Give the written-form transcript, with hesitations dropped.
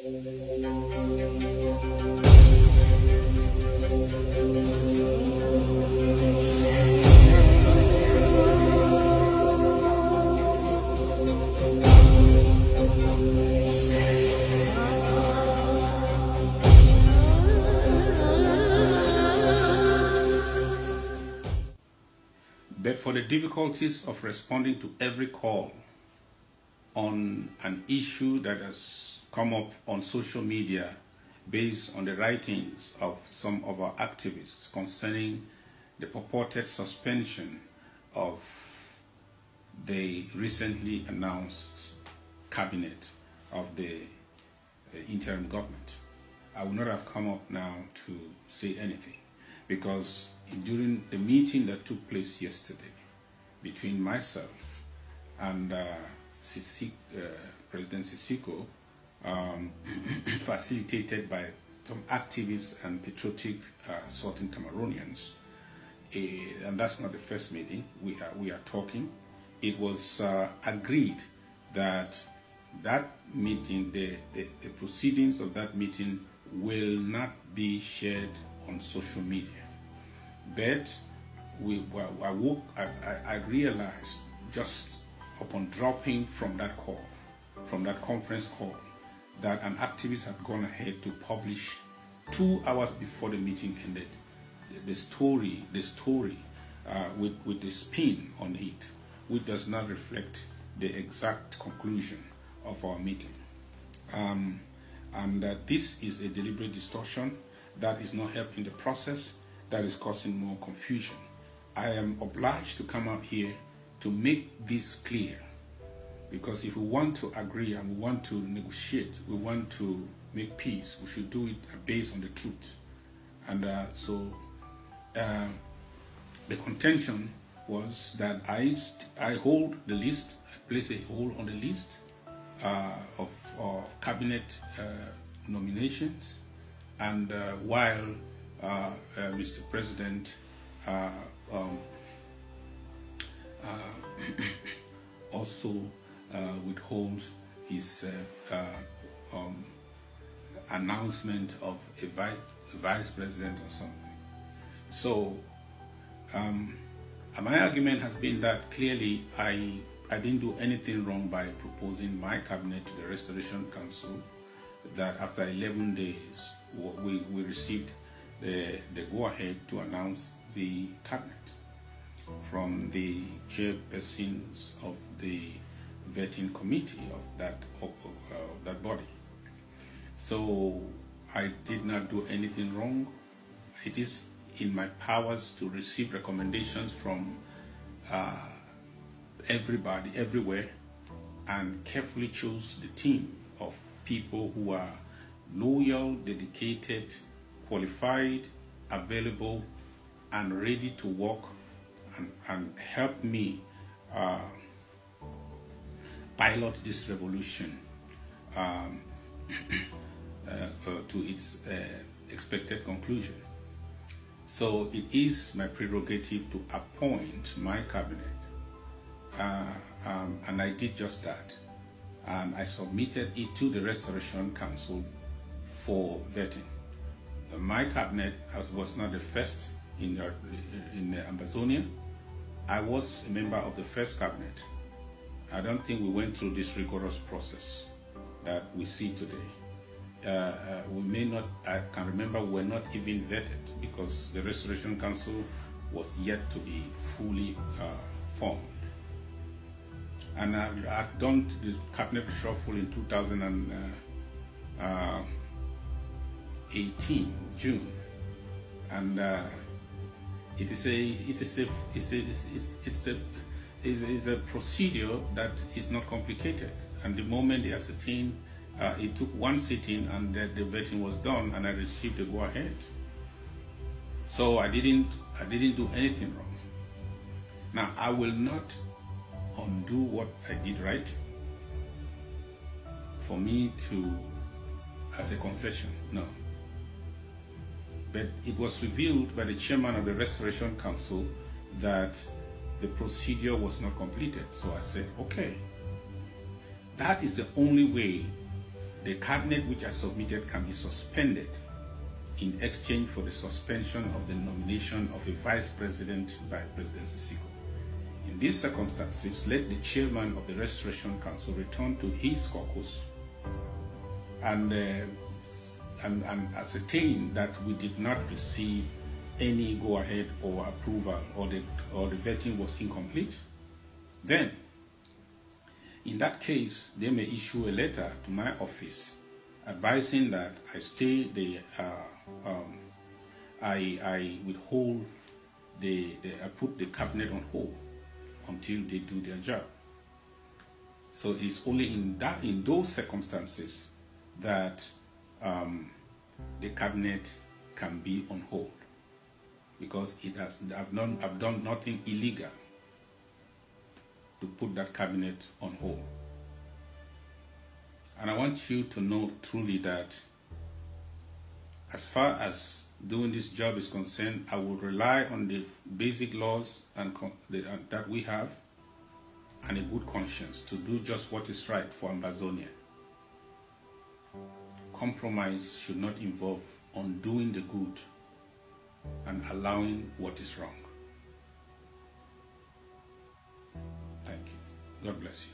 But for the difficulties of responding to every call on an issue that has come up on social media based on the writings of some of our activists concerning the purported suspension of the recently announced cabinet of the interim government, I would not have come up now to say anything, because during the meeting that took place yesterday between myself and President Sako, facilitated by some activists and patriotic Southern Cameroonians, and that's not the first meeting we are talking. It was agreed that meeting, the proceedings of that meeting will not be shared on social media. But I realized just upon dropping from that call, from that conference call, that an activist had gone ahead to publish 2 hours before the meeting ended the story with the spin on it, which does not reflect the exact conclusion of our meeting. And this is a deliberate distortion that is not helping the process, that is causing more confusion. I am obliged to come out here to make this clear, because if we want to agree and we want to negotiate, we want to make peace, we should do it based on the truth. And so the contention was that I hold the list, I place a hold on the list of cabinet nominations, and while Mr. President also withholds his announcement of a vice president or something. So my argument has been that clearly I didn't do anything wrong by proposing my cabinet to the Restoration Council, that after 11 days we received the go-ahead to announce the cabinet from the chairpersons of the vetting committee of that body. So I did not do anything wrong. It is in my powers to receive recommendations from everybody, everywhere, and carefully choose the team of people who are loyal, dedicated, qualified, available, and ready to work and help me pilot this revolution to its expected conclusion. So it is my prerogative to appoint my cabinet, and I did just that. I submitted it to the Restoration Council for vetting. My cabinet was not the first in Amazonia. I was a member of the first cabinet. I don't think we went through this rigorous process that we see today. We may not, I can remember we were not even vetted because the Restoration Council was yet to be fully formed. And I've done the cabinet reshuffle in 2018, June, and it is a procedure that is not complicated. And the moment they ascertained, it took one sitting, and the vetting was done, and I received the go-ahead. So I didn't do anything wrong. Now I will not undo what I did right for me to as a concession, no. But it was revealed by the chairman of the Restoration Council that the procedure was not completed. So I said, okay, that is the only way the cabinet which are submitted can be suspended in exchange for the suspension of the nomination of a vice president by President Sako. In these circumstances, let the chairman of the Restoration Council return to his caucus and ascertain that we did not receive any go-ahead or approval, or the vetting was incomplete. Then, in that case, they may issue a letter to my office advising that I stay the I withhold I put the cabinet on hold until they do their job. So it's only in those circumstances that the cabinet can be on hold, because I've done nothing illegal to put that cabinet on hold. And I want you to know truly that as far as doing this job is concerned, I will rely on the basic laws that we have and a good conscience to do just what is right for Ambazonia. Compromise should not involve undoing the good and allowing what is wrong. Thank you. God bless you.